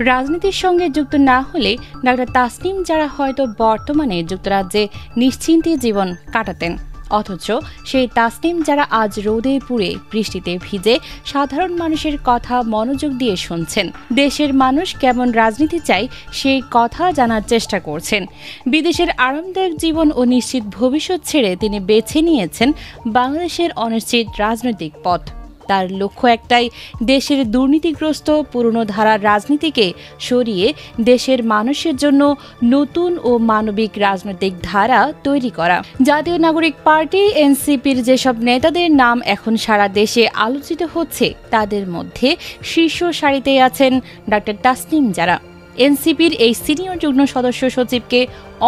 রাজনীতির সঙ্গে যুক্ত না হলে ডাক্তার তাসনিম যারা হয়তো বর্তমানে যুক্তরাজ্যে নিশ্চিন্তে জীবন কাটাতেন, অথচ সেই তাসনিম যারা আজ রোদে পুড়ে বৃষ্টিতে ভিজে সাধারণ মানুষের কথা মনোযোগ দিয়ে শুনছেন, দেশের মানুষ কেমন রাজনীতি চায় সেই কথা জানার চেষ্টা করছেন। বিদেশের আরামদায়ক জীবন ও নিশ্চিত ভবিষ্যৎ ছেড়ে তিনি বেছে নিয়েছেন বাংলাদেশের অনিশ্চিত রাজনৈতিক পথ। তার লক্ষ্য একটাই, দেশের দুর্নীতিগ্রস্ত পুরনো ধারার রাজনীতিকে সরিয়ে দেশের মানুষের জন্য নতুন ও মানবিক রাজনৈতিক ধারা তৈরি করা। জাতীয় নাগরিক পার্টি এনসিপির যেসব নেতাদের নাম এখন সারা দেশে আলোচিত হচ্ছে, তাদের মধ্যে শীর্ষ সারিতে আছেন ডাক্তার তাসনিম যারা। এনসিপির এই সিনিয়র যুগ্ম সদস্য সচিবকে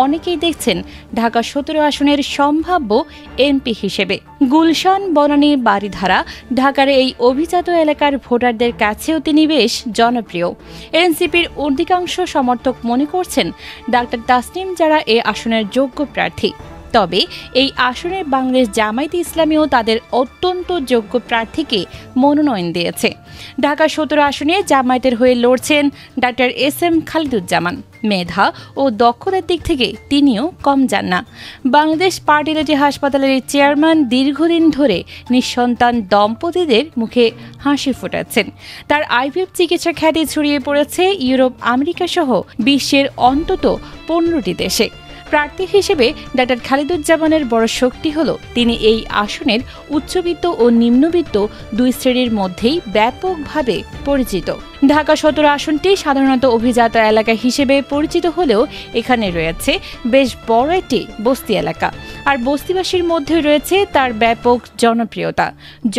অনেকেই দেখছেন ঢাকা ১৭ আসনের সম্ভাব্য এমপি হিসেবে। গুলশান, বনানী, বারিধারা, ঢাকার এই অভিজাত এলাকার ভোটারদের কাছেও তিনি বেশ জনপ্রিয়। এনসিপির অধিকাংশ সমর্থক মনে করছেন ডাক্তার তাসনিম যারা এ আসনের যোগ্য প্রার্থী। তবে এই আসনে বাংলাদেশ জামায়াতে ইসলামীও তাদের অত্যন্ত যোগ্য প্রার্থীকে মনোনয়ন দিয়েছে। ঢাকা ১৭ আসনে জামায়াতের হয়ে লড়ছেন ডাক্তার এস.এম. খালিদুজ্জামান। মেধা ও দক্ষতার দিক থেকে তিনিও কম যান না। বাংলাদেশ পার্টিলিটি হাসপাতালের চেয়ারম্যান দীর্ঘদিন ধরে নিঃসন্তান দম্পতিদের মুখে হাসি ফোটাচ্ছেন। তার আইভিএফ চিকিৎসা খ্যাতি ছড়িয়ে পড়েছে ইউরোপ, আমেরিকা সহ বিশ্বের অন্তত ১৫টি দেশে। প্রার্থী হিসেবে ডাক্তার খালিদুজ্জামানের বড় শক্তি হল তিনি এই আসনের উচ্চবিত্ত ও নিম্নবিত্ত দুই শ্রেণীর মধ্যেই ব্যাপকভাবে পরিচিত। ঢাকা ১৭ আসনটি সাধারণত অভিজাত এলাকা হিসেবে পরিচিত হলেও এখানে রয়েছে বেশ বড় একটি বস্তি এলাকা, আর বস্তিবাসীর মধ্যে রয়েছে তার ব্যাপক জনপ্রিয়তা।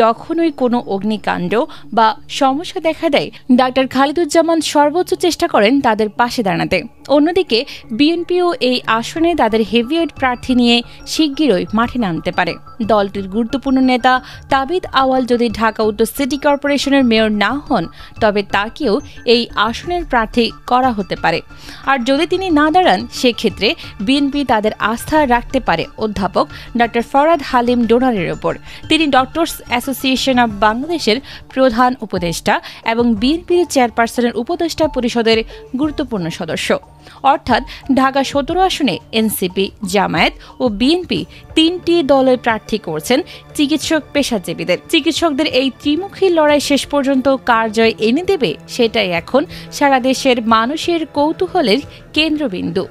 যখনই কোনো অগ্নিকাণ্ড বা সমস্যা দেখা দেয়, ডাক্তার খালিদুজ্জামান সর্বোচ্চ চেষ্টা করেন তাদের পাশে দাঁড়াতে। অন্যদিকে বিএনপিও এই আসনে তাদের হেভিওয়েট প্রার্থী নিয়ে শিগগিরই মাঠে নামতে পারে। দলটির গুরুত্বপূর্ণ নেতা তাবিদ আওয়াল যদি ঢাকা উত্তর সিটি কর্পোরেশনের মেয়র না হন, তবে তাকেও এই আসনের প্রার্থী করা হতে পারে। আর যদি তিনি না দাঁড়ান, সেক্ষেত্রে বিএনপি তাদের আস্থা রাখতে পারে অধ্যাপক ডক্টর ফরহাদ হালিম ডোনারের ওপর। তিনি ডক্টরস অ্যাসোসিয়েশন অব বাংলাদেশের প্রধান উপদেষ্টা এবং বিএনপির চেয়ারপারসনের উপদেষ্টা পরিষদের গুরুত্বপূর্ণ সদস্য। অর্থাৎ ঢাকা ১৭ আসনে এনসিপি, জামায়াত ও বিএনপি তিনটি দলের প্রার্থী করছেন চিকিৎসক পেশাজীবীদের। চিকিৎসকদের এই ত্রিমুখী লড়াই শেষ পর্যন্ত কার জয় এনে দেবে, সেটাই এখন সারা দেশের মানুষের কৌতূহলের কেন্দ্রবিন্দু।